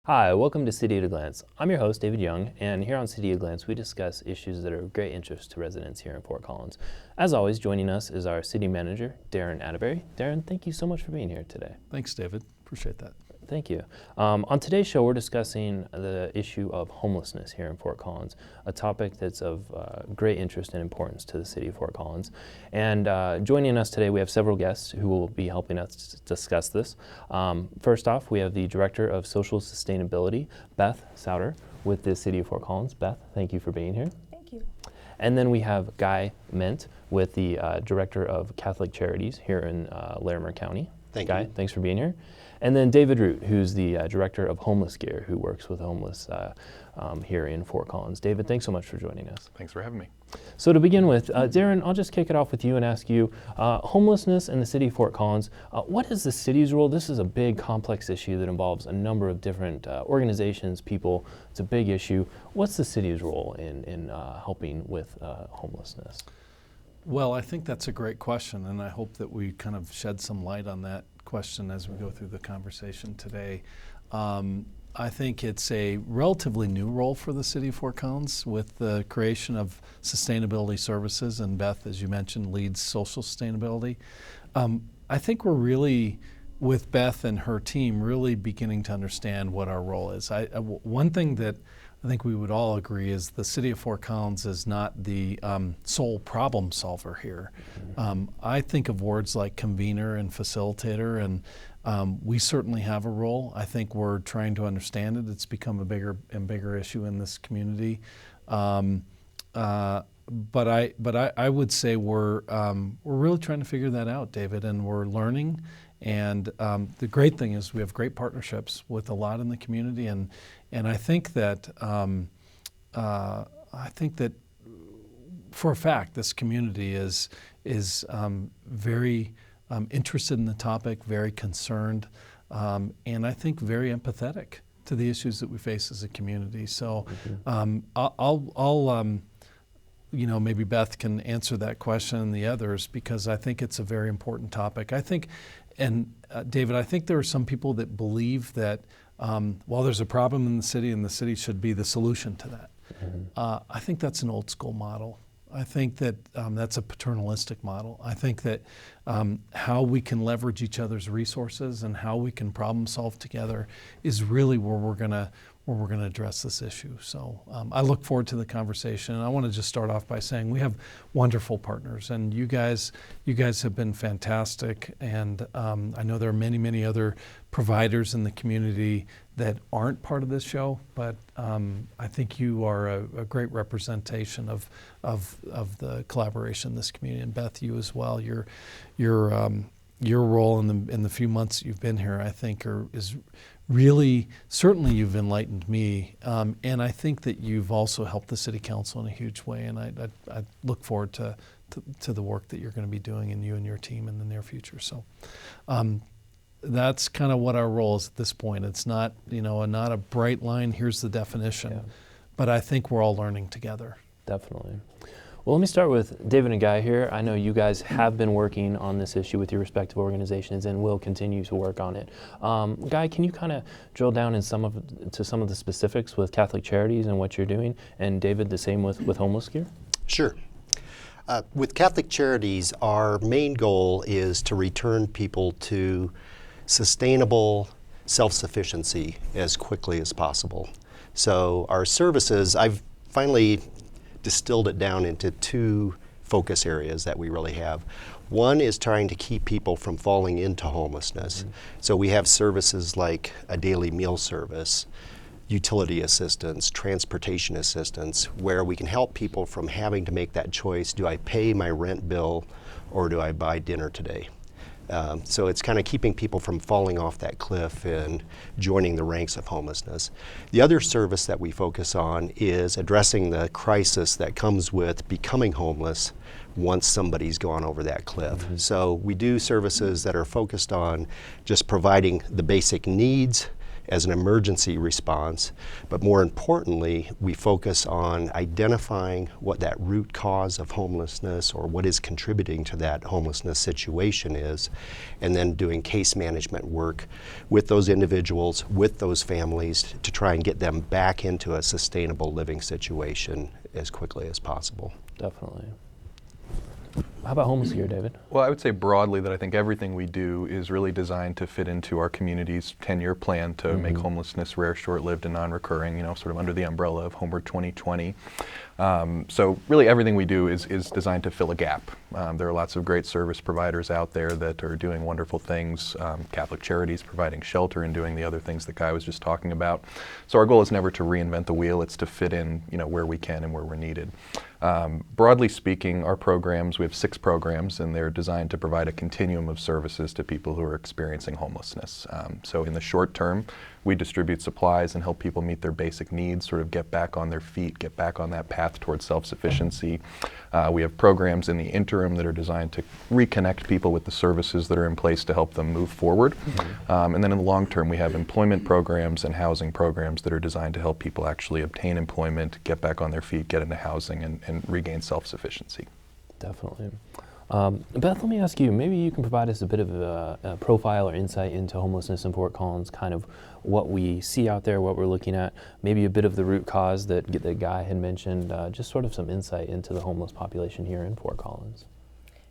Hi, welcome to City at a Glance. I'm your host, David Young, and here on City at a Glance, we discuss issues that are of great interest to residents here in Fort Collins. As always, joining us is our city manager, Darren Atterbury. Darren, thank you so much for being here today. Thanks, David. Appreciate that. Thank you. On today's show, we're discussing the issue of homelessness here in Fort Collins, a topic that's of great interest and importance to the city of Fort Collins. And joining us today, we have several guests who will be helping us discuss this. First off, we have the Director of Social Sustainability, Beth Souter, with the city of Fort Collins. Beth, thank you for being here. Thank you. And then we have Guy Ment with the Director of Catholic Charities here in Larimer County. Guy, thanks for being here. And then David Root, who's the Director of Homeless Gear, who works with homeless here in Fort Collins. David, thanks so much for joining us. Thanks for having me. So to begin with, Darren, I'll just kick it off with you and ask you, homelessness in the city of Fort Collins, what is the city's role? This is a big, complex issue that involves a number of different organizations, people. It's a big issue. What's the city's role in helping with homelessness? Well, I think that's a great question, and I hope that we kind of shed some light on that question as we go through the conversation today. I think it's a relatively new role for the city of Fort Collins with the creation of sustainability services, and Beth, as you mentioned, leads social sustainability. I think we're really, with Beth and her team, really beginning to understand what our role is. One thing that I think we would all agree is the city of Fort Collins is not the sole problem solver here. I think of words like convener and facilitator, and we certainly have a role. I think we're trying to understand it. It's become a bigger and bigger issue in this community. But I would say we're really trying to figure that out, David, and we're learning. And the great thing is we have great partnerships with a lot in the community, and I think that for a fact this community is very interested in the topic, very concerned, and I think very empathetic to the issues that we face as a community. So I'll maybe Beth can answer that question and the others, because I think it's a very important topic. I think, and David, I think there are some people that believe that while there's a problem in the city and the city should be the solution to that. I think that's an old school model. I think that that's a paternalistic model. I think that how we can leverage each other's resources and how we can problem solve together is really where we're gonna address this issue. So I look forward to the conversation. And I want to just start off by saying we have wonderful partners, and you guys have been fantastic. And I know there are many, many other providers in the community that aren't part of this show, but I think you are a great representation of the collaboration in this community. And Beth, you as well. Your role in the few months you've been here, I think, is really, certainly you've enlightened me, and I think that you've also helped the City Council in a huge way, and I look forward to the work that you're going to be doing, and you and your team in the near future. So that's kind of what our role is at this point. It's not, not a bright line, here's the definition, but I think we're all learning together. Definitely. Well, let me start with David and Guy here. I know you guys have been working on this issue with your respective organizations and will continue to work on it. Guy, can you kind of drill down in some of the specifics with Catholic Charities and what you're doing? And David, the same with Homeless Gear? Sure. With Catholic Charities, our main goal is to return people to sustainable self-sufficiency as quickly as possible. So our services, I've finally distilled it down into two focus areas that we really have. One is trying to keep people from falling into homelessness. So we have services like a daily meal service, utility assistance, transportation assistance, where we can help people from having to make that choice. Do I pay my rent bill or do I buy dinner today? So it's kind of keeping people from falling off that cliff and joining the ranks of homelessness. The other service that we focus on is addressing the crisis that comes with becoming homeless once somebody's gone over that cliff. So we do services that are focused on just providing the basic needs, as an emergency response, but more importantly, we focus on identifying what that root cause of homelessness or what is contributing to that homelessness situation is, and then doing case management work with those individuals, with those families, to try and get them back into a sustainable living situation as quickly as possible. Definitely. How about homeless here, David? Well, I would say broadly that I think everything we do is really designed to fit into our community's 10-year plan to make homelessness rare, short-lived, and non-recurring, sort of under the umbrella of Homeward 2020. So really everything we do is designed to fill a gap. There are lots of great service providers out there that are doing wonderful things. Catholic Charities providing shelter and doing the other things that Guy was just talking about. So our goal is never to reinvent the wheel, it's to fit in where we can and where we're needed. Broadly speaking, our programs, we have 6 programs, and they're designed to provide a continuum of services to people who are experiencing homelessness. So in the short term, we distribute supplies and help people meet their basic needs, sort of get back on their feet, get back on that path towards self-sufficiency. We have programs in the interim that are designed to reconnect people with the services that are in place to help them move forward. And then in the long term, we have employment programs and housing programs that are designed to help people actually obtain employment, get back on their feet, get into housing, and regain self-sufficiency. Definitely. Beth, let me ask you, maybe you can provide us a bit of a profile or insight into homelessness in Fort Collins, kind of what we see out there, what we're looking at, maybe a bit of the root cause that the Guy had mentioned, just sort of some insight into the homeless population here in Fort Collins.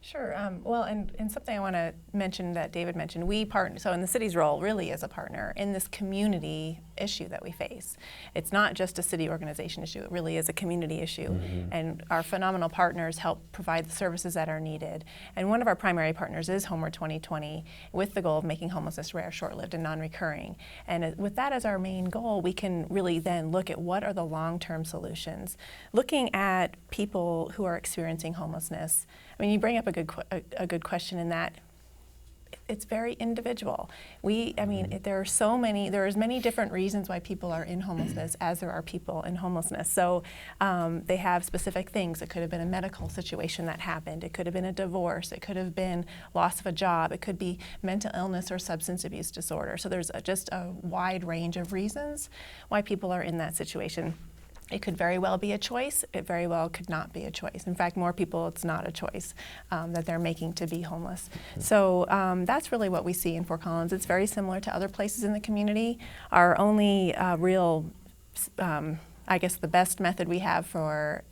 Sure. Well, and something I want to mention that David mentioned, we partner, so in the city's role really as a partner in this community issue that we face. It's not just a city organization issue, it really is a community issue. And our phenomenal partners help provide the services that are needed. And one of our primary partners is Homeward 2020 with the goal of making homelessness rare, short-lived, and non-recurring. And with that as our main goal, we can really then look at what are the long-term solutions. Looking at people who are experiencing homelessness, I mean, you bring up a good question in that it's very individual. There are as many different reasons why people are in homelessness as there are people in homelessness. So they have specific things. It could have been a medical situation that happened. It could have been a divorce. It could have been loss of a job. It could be mental illness or substance abuse disorder. So there's just a wide range of reasons why people are in that situation. It could very well be a choice. It very well could not be a choice. In fact, more people, it's not a choice that they're making to be homeless. So that's really what we see in Fort Collins. It's very similar to other places in the community. Our only real, I guess the best method we have for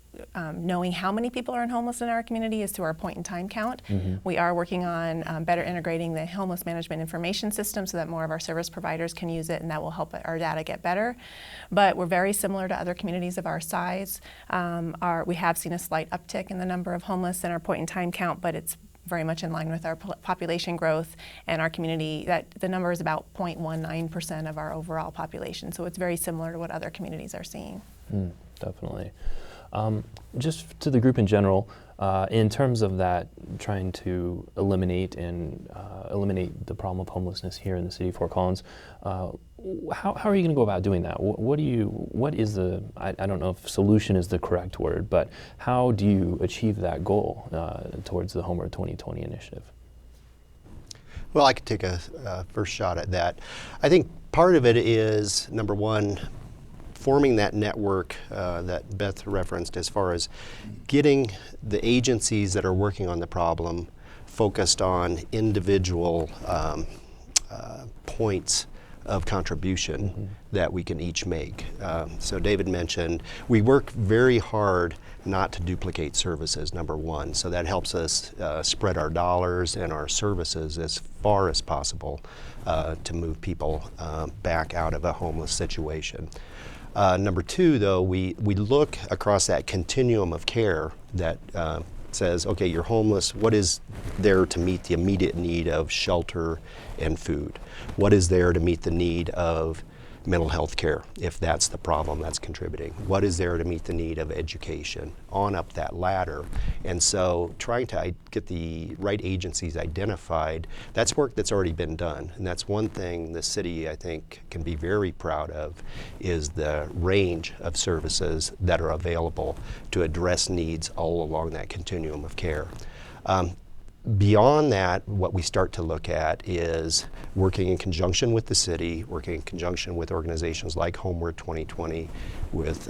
knowing how many people are homeless in our community is through our point-in-time count. We are working on better integrating the homeless management information system so that more of our service providers can use it, and that will help our data get better. But we're very similar to other communities of our size. We have seen a slight uptick in the number of homeless in our point-in-time count, but it's very much in line with our population growth and our community. That the number is about 0.19% of our overall population, so it's very similar to what other communities are seeing. Definitely. Just to the group in general, in terms of that, trying to eliminate the problem of homelessness here in the city of Fort Collins, how are you going to go about doing that? I don't know if solution is the correct word, but how do you achieve that goal towards the Homeward 2020 initiative? Well, I could take a first shot at that. I think part of it is, number one, forming that network that Beth referenced as far as getting the agencies that are working on the problem focused on individual points of contribution that we can each make. So David mentioned we work very hard not to duplicate services, number one. So that helps us spread our dollars and our services as far as possible to move people back out of a homeless situation. Number two, though, we look across that continuum of care that says, okay, you're homeless. What is there to meet the immediate need of shelter and food? What is there to meet the need of mental health care, if that's the problem that's contributing? What is there to meet the need of education? On up that ladder. And so trying to get the right agencies identified, that's work that's already been done. And that's one thing the city, I think, can be very proud of, is the range of services that are available to address needs all along that continuum of care. Beyond that, what we start to look at is working in conjunction with the city, working in conjunction with organizations like Homeward 2020, with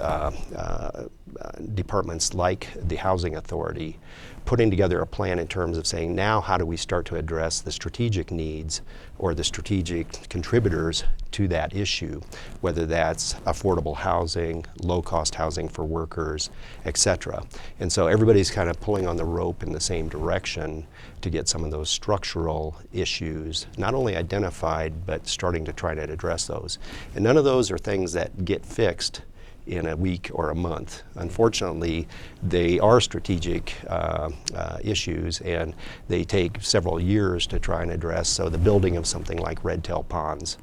departments like the Housing Authority, putting together a plan in terms of saying, now how do we start to address the strategic needs or the strategic contributors to that issue, whether that's affordable housing, low-cost housing for workers, et cetera. And so everybody's kind of pulling on the rope in the same direction to get some of those structural issues not only identified, but starting to try to address those. And none of those are things that get fixed in a week or a month. Unfortunately, they are strategic issues, and they take several years to try and address. So the building of something like red tail ponds,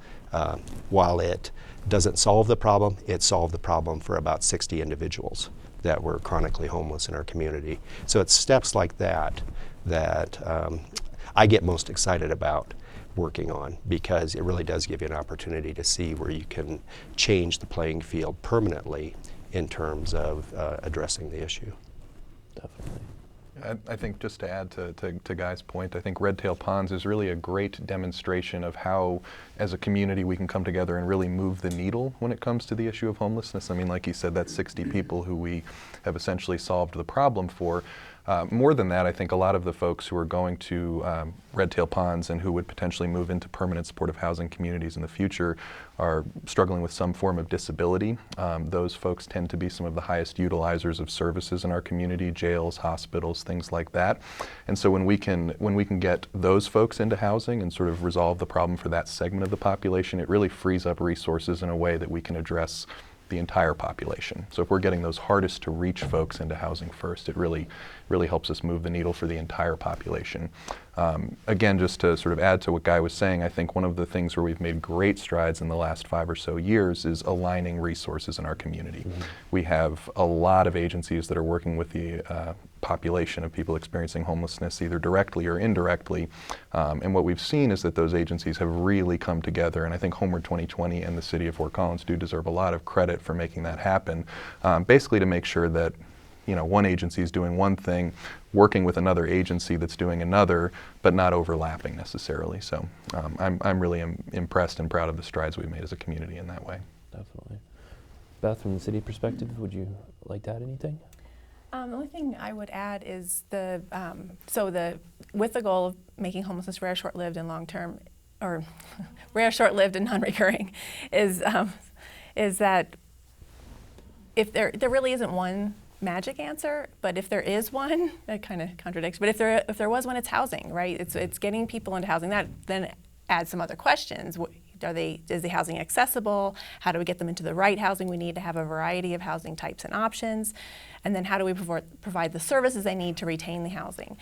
while it doesn't solve the problem, it solved the problem for about 60 individuals that were chronically homeless in our community. So it's steps like that that I get most excited about working on, because it really does give you an opportunity to see where you can change the playing field permanently in terms of addressing the issue. Definitely. I think just to add to Guy's point, I think Red Tail Ponds is really a great demonstration of how, as a community, we can come together and really move the needle when it comes to the issue of homelessness. I mean, like you said, that's 60 people who we have essentially solved the problem for. More than that, I think a lot of the folks who are going to Red Tail Ponds and who would potentially move into permanent supportive housing communities in the future are struggling with some form of disability. Those folks tend to be some of the highest utilizers of services in our community, jails, hospitals, things like that. And so when we can get those folks into housing and sort of resolve the problem for that segment of the population, it really frees up resources in a way that we can address the entire population. So if we're getting those hardest to reach folks into housing first, it really helps us move the needle for the entire population. Again, just to sort of add to what Guy was saying, I think one of the things where we've made great strides in the last 5 or so years is aligning resources in our community. Mm-hmm. We have a lot of agencies that are working with the population of people experiencing homelessness, either directly or indirectly. And what we've seen is that those agencies have really come together, and I think Homeward 2020 and the City of Fort Collins do deserve a lot of credit for making that happen, basically to make sure that one agency is doing one thing, working with another agency that's doing another, but not overlapping necessarily. So I'm really impressed and proud of the strides we've made as a community in that way. Definitely. Beth, from the city perspective, would you like to add anything? The only thing I would add is with the goal of making homelessness rare, short-lived, and long-term, or rare, short-lived, and non-recurring, is that if there really isn't one magic answer, but if there is one, that kind of contradicts. But if there was one, it's housing, right? It's getting people into housing. That then adds some other questions. Is the housing accessible? How do we get them into the right housing? We need to have a variety of housing types and options. And then how do we provide the services they need to retain the housing?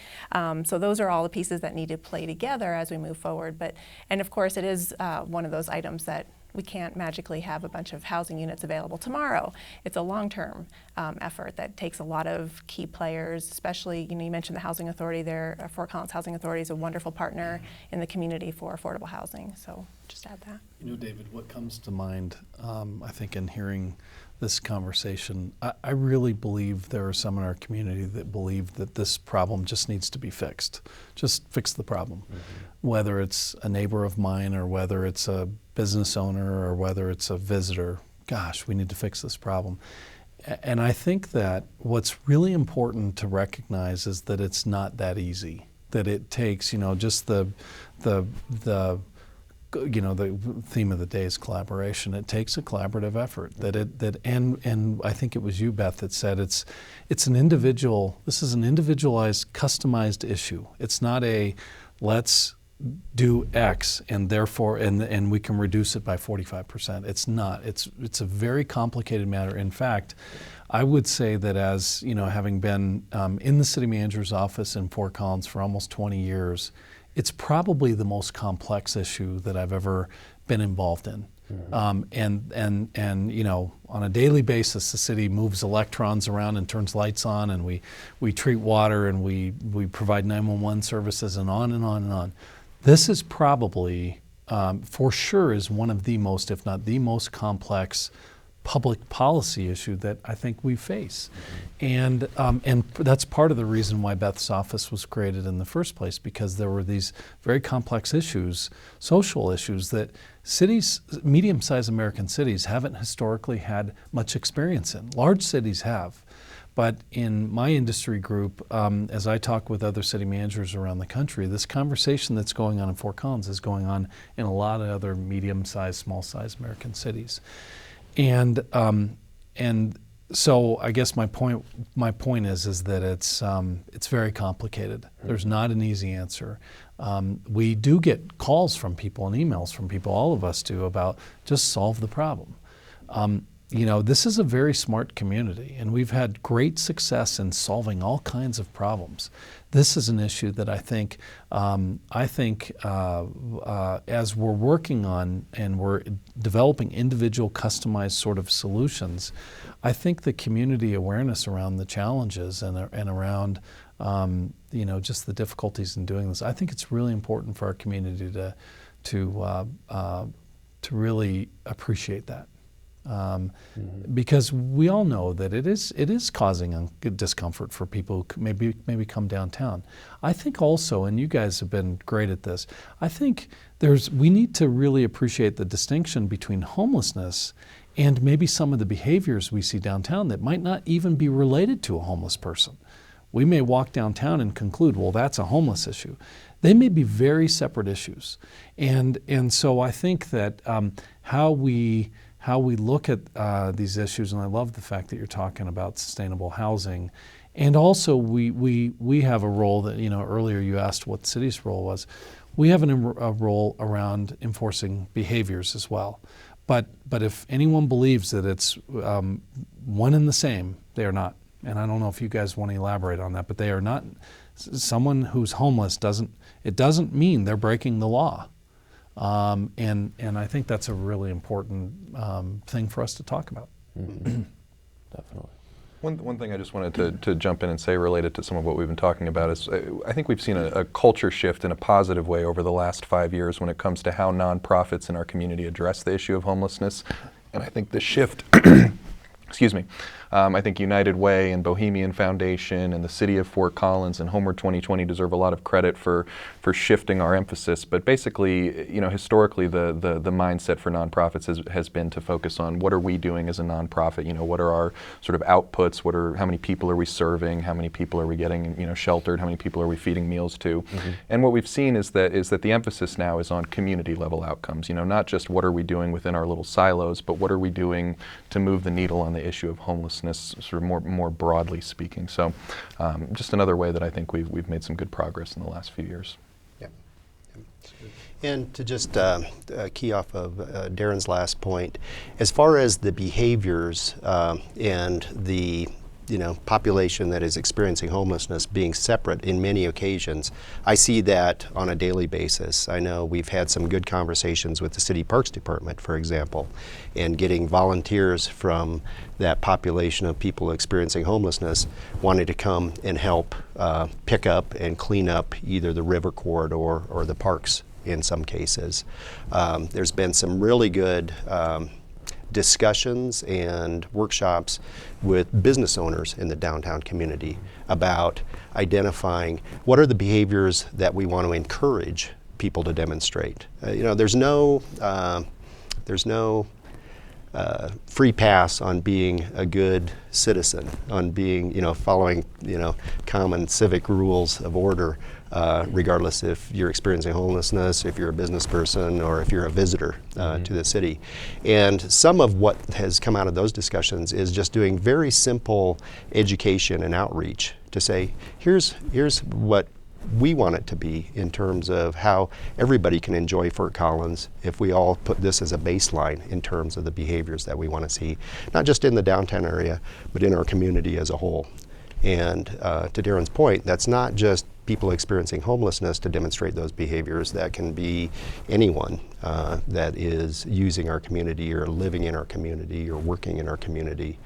So those are all the pieces that need to play together as we move forward. And of course, it is one of those items that we can't magically have a bunch of housing units available tomorrow. It's a long-term effort that takes a lot of key players, especially, you mentioned the Housing Authority there. Fort Collins Housing Authority is a wonderful partner in the community for affordable housing. So just add that. David, what comes to mind, I think, in hearing this conversation, I really believe there are some in our community that believe that this problem just needs to be fixed. Just fix the problem. Mm-hmm. Whether it's a neighbor of mine or whether it's a business owner or whether it's a visitor, gosh, we need to fix this problem. And I think that what's really important to recognize is that it's not that easy. That it takes, just the theme of the day is collaboration. It takes a collaborative effort. And I think it was you, Beth, that said this is an individualized, customized issue. It's not a let's do X and therefore and we can reduce it by 45%. It's not. It's a very complicated matter. In fact, I would say that as having been in the city manager's office in Fort Collins for almost 20 years, it's probably the most complex issue that I've ever been involved in. Mm-hmm. And on a daily basis, the city moves electrons around and turns lights on, and we treat water, and we provide 911 services, and on and on and on. This is probably, for sure, is one of the most, if not the most complex public policy issue that I think we face. And that's part of the reason why Beth's office was created in the first place, because there were these very complex issues, social issues, that cities, medium-sized American cities, haven't historically had much experience in. Large cities have. But in my industry group, as I talk with other city managers around the country, this conversation that's going on in Fort Collins is going on in a lot of other medium-sized, small-sized American cities. And so I guess my point is that it's very complicated. There's not an easy answer. We do get calls from people and emails from people, all of us do, about just solve the problem. This is a very smart community, and we've had great success in solving all kinds of problems. This is an issue that I think as we're working on and we're developing individual customized sort of solutions, I think the community awareness around the challenges and around just the difficulties in doing this, I think it's really important for our community to really appreciate that. Because we all know that it is causing discomfort for people who maybe come downtown. I think also, and you guys have been great at this, I think we need to really appreciate the distinction between homelessness and maybe some of the behaviors we see downtown that might not even be related to a homeless person. We may walk downtown and conclude, well, that's a homeless issue. They may be very separate issues. And so I think that how we look at these issues, and I love the fact that you're talking about sustainable housing, and also we have a role that, earlier you asked what the city's role was. We have a role around enforcing behaviors as well. But if anyone believes that it's one and the same, they are not. And I don't know if you guys want to elaborate on that, but they are not. Someone who's homeless doesn't mean they're breaking the law. And I think that's a really important thing for us to talk about. Mm-hmm. Definitely. One thing I just wanted to jump in and say related to some of what we've been talking about is I think we've seen a culture shift in a positive way over the last 5 years when it comes to how nonprofits in our community address the issue of homelessness. And I think the shift, excuse me, I think United Way and Bohemian Foundation and the City of Fort Collins and Homeward 2020 deserve a lot of credit for shifting our emphasis. But basically, historically the mindset for nonprofits has been to focus on what are we doing as a nonprofit, what are our sort of outputs, how many people are we serving, how many people are we getting, sheltered, how many people are we feeding meals to. Mm-hmm. And what we've seen is that the emphasis now is on community level outcomes, not just what are we doing within our little silos, but what are we doing to move the needle on the issue of homelessness, sort of more broadly speaking. So just another way that I think we've made some good progress in the last few years. Yeah. And to just key off of Darren's last point, as far as the behaviors and the population that is experiencing homelessness being separate in many occasions, I see that on a daily basis. I know we've had some good conversations with the City Parks Department, for example, and getting volunteers from that population of people experiencing homelessness wanting to come and help pick up and clean up either the river corridor or the parks in some cases. There's been some really good discussions and workshops with business owners in the downtown community about identifying what are the behaviors that we want to encourage people to demonstrate. There's no free pass on being a good citizen, on being, following, common civic rules of order, regardless if you're experiencing homelessness, if you're a business person, or if you're a visitor to the city. And some of what has come out of those discussions is just doing very simple education and outreach to say, here's what we want it to be in terms of how everybody can enjoy Fort Collins if we all put this as a baseline in terms of the behaviors that we want to see, not just in the downtown area, but in our community as a whole. And to Darren's point, that's not just people experiencing homelessness to demonstrate those behaviors. That can be anyone that is using our community or living in our community or working in our community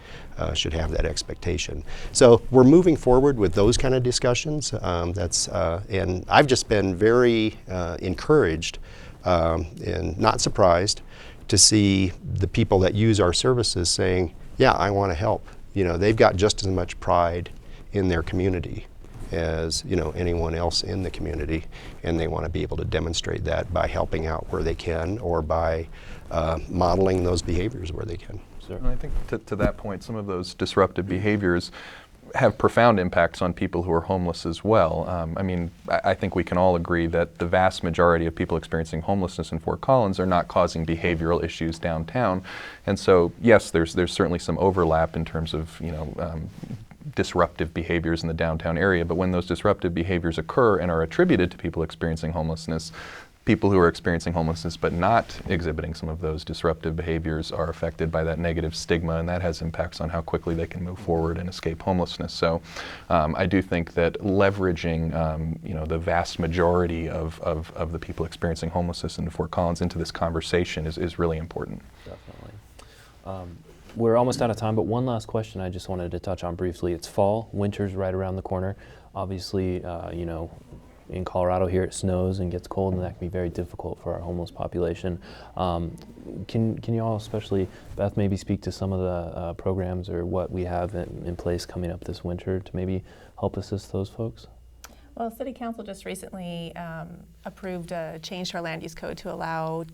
should have that expectation. So we're moving forward with those kind of discussions. And I've just been very encouraged and not surprised to see the people that use our services saying, yeah, I want to help. You know, they've got just as much pride in their community as, you know, anyone else in the community, and they want to be able to demonstrate that by helping out where they can, or by modeling those behaviors where they can. And I think to that point, some of those disruptive behaviors have profound impacts on people who are homeless as well. I mean, I think we can all agree that the vast majority of people experiencing homelessness in Fort Collins are not causing behavioral issues downtown. And so, yes, there's certainly some overlap in terms of, you know, disruptive behaviors in the downtown area, but when those disruptive behaviors occur and are attributed to people experiencing homelessness, people who are experiencing homelessness but not exhibiting some of those disruptive behaviors are affected by that negative stigma, and that has impacts on how quickly they can move forward and escape homelessness. So I do think that leveraging you know, the vast majority of the people experiencing homelessness in Fort Collins into this conversation is really important. Definitely. We're almost out of time, but one last question I just wanted to touch on briefly. It's fall, winter's right around the corner. Obviously, you know, in Colorado here it snows and gets cold, and that can be very difficult for our homeless population. Can you all, especially Beth, maybe speak to some of the programs or what we have in place coming up this winter to maybe help assist those folks? Well, City Council just recently approved a change to our land use code to allow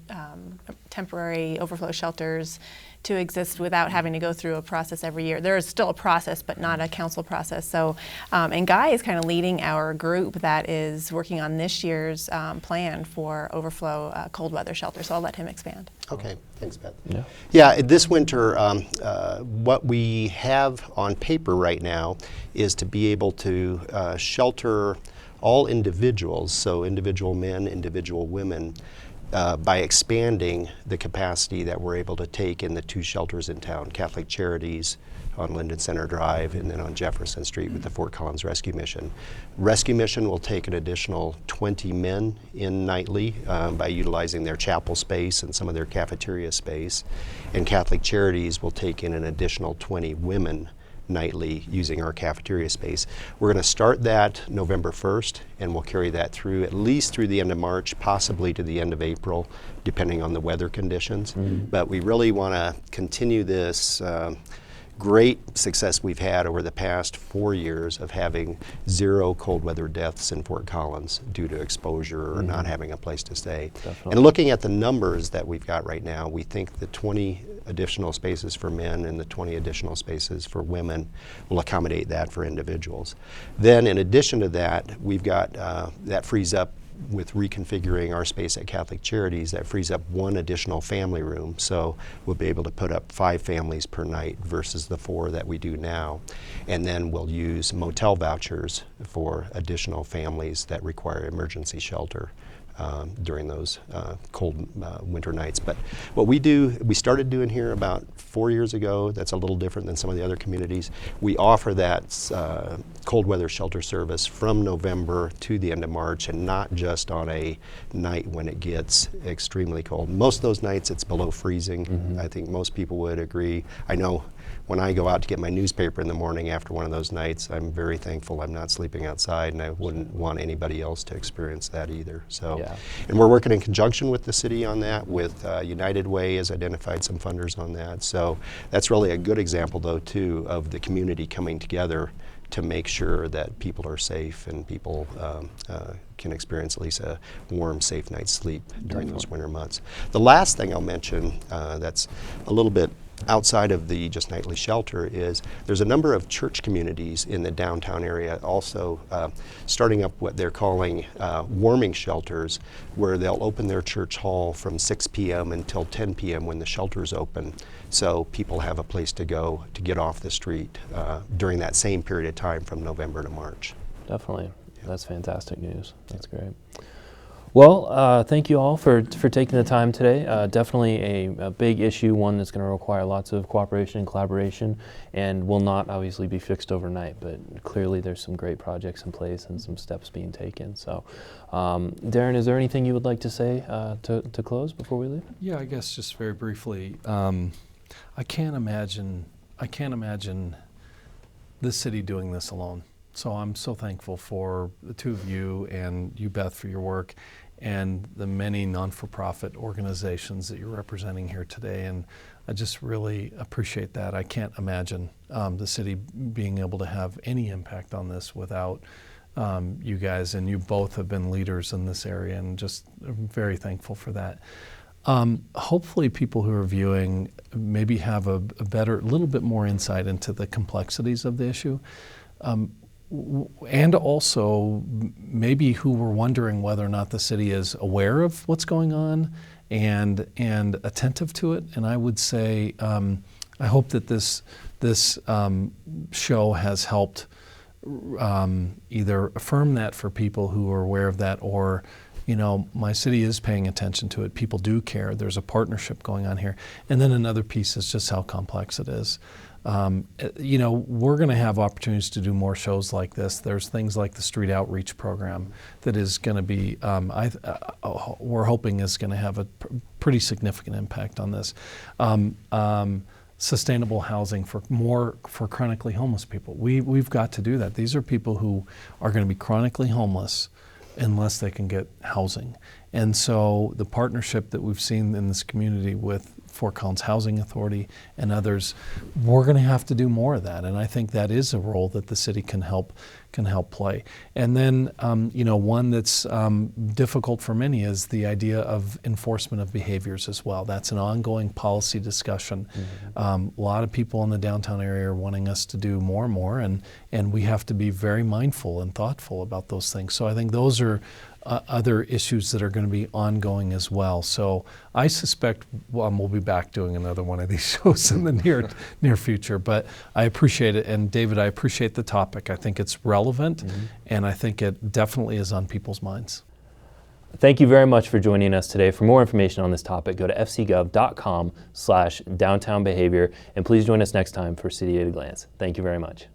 temporary overflow shelters to exist without having to go through a process every year. There is still a process, but not a council process. So, and Guy is kind of leading our group that is working on this year's plan for overflow cold weather shelter. So I'll let him expand. Okay, thanks, Beth. Yeah. Yeah, this winter, what we have on paper right now is to be able to shelter all individuals, so individual men, individual women, by expanding the capacity that we're able to take in the two shelters in town, Catholic Charities on Linden Center Drive, and then on Jefferson Street with the Fort Collins Rescue Mission. Rescue Mission will take an additional 20 men in nightly by utilizing their chapel space and some of their cafeteria space. And Catholic Charities will take in an additional 20 women nightly using our cafeteria space. We're going to start that November 1st, and we'll carry that through at least through the end of March, possibly to the end of April, depending on the weather conditions. But we really want to continue this great success we've had over the past 4 years of having 0 cold weather deaths in Fort Collins due to exposure or not having a place to stay. Definitely. And looking at the numbers that we've got right now, we think the 20 additional spaces for men and the 20 additional spaces for women will accommodate that for individuals. Then in addition to that, we've got, that frees up with reconfiguring our space at Catholic Charities, that frees up 1 additional family room. So we'll be able to put up 5 families per night versus the 4 that we do now. And then we'll use motel vouchers for additional families that require emergency shelter during those cold winter nights. But what we started doing here about 4 years ago, that's a little different than some of the other communities. We offer that cold weather shelter service from November to the end of March, and not just on a night when it gets extremely cold. Most of those nights it's below freezing. I think most people would agree. I know when I go out to get my newspaper in the morning after one of those nights, I'm very thankful I'm not sleeping outside, and I wouldn't want anybody else to experience that either. So, Yeah. And we're working in conjunction with the city on that, with United Way has identified some funders on that. So that's really a good example, though, too, of the community coming together to make sure that people are safe and people can experience at least a warm, safe night's sleep during those winter months. The last thing I'll mention that's a little bit outside of the just nightly shelter is there's a number of church communities in the downtown area also starting up what they're calling warming shelters, where they'll open their church hall from 6 p.m. until 10 p.m. when the shelter's open, so people have a place to go to get off the street during that same period of time from November to March. Definitely. That's fantastic news. That's great. Well, thank you all for taking the time today. Definitely a big issue, one that's going to require lots of cooperation and collaboration, and will not obviously be fixed overnight, but clearly there's some great projects in place and some steps being taken. So, Darren, is there anything you would like to say to close before we leave? Yeah, I guess just very briefly, I can't imagine this city doing this alone. So I'm so thankful for the two of you and you, Beth, for your work. and the many non-for-profit organizations that you're representing here today. And I just really appreciate that. I can't imagine the city being able to have any impact on this without you guys, and you both have been leaders in this area, and just very thankful for that. Hopefully people who are viewing maybe have a little bit more insight into the complexities of the issue. And also maybe who were wondering whether or not the city is aware of what's going on and attentive to it. And I would say I hope that this show has helped either affirm that for people who are aware of that, or my city is paying attention to it. People do care. There's a partnership going on here. And then another piece is just how complex it is. We're going to have opportunities to do more shows like this. There's things like the Street Outreach Program that is going to be, we're hoping is going to have a pretty significant impact on this. Sustainable housing for chronically homeless people. We've got to do that. These are people who are going to be chronically homeless unless they can get housing. And so the partnership that we've seen in this community with Fort Collins Housing Authority and others, we're going to have to do more of that. And I think that is a role that the city can help play. And then, one that's difficult for many is the idea of enforcement of behaviors as well. That's an ongoing policy discussion. Mm-hmm. A lot of people in the downtown area are wanting us to do more and more, and we have to be very mindful and thoughtful about those things. So I think those are other issues that are going to be ongoing as well. So I suspect we'll be back doing another one of these shows in the near future. But I appreciate it. And David, I appreciate the topic. I think it's relevant, mm-hmm. and I think it definitely is on people's minds. Thank you very much for joining us today. For more information on this topic, go to fcgov.com/downtown behavior, and please join us next time for City at a Glance. Thank you very much.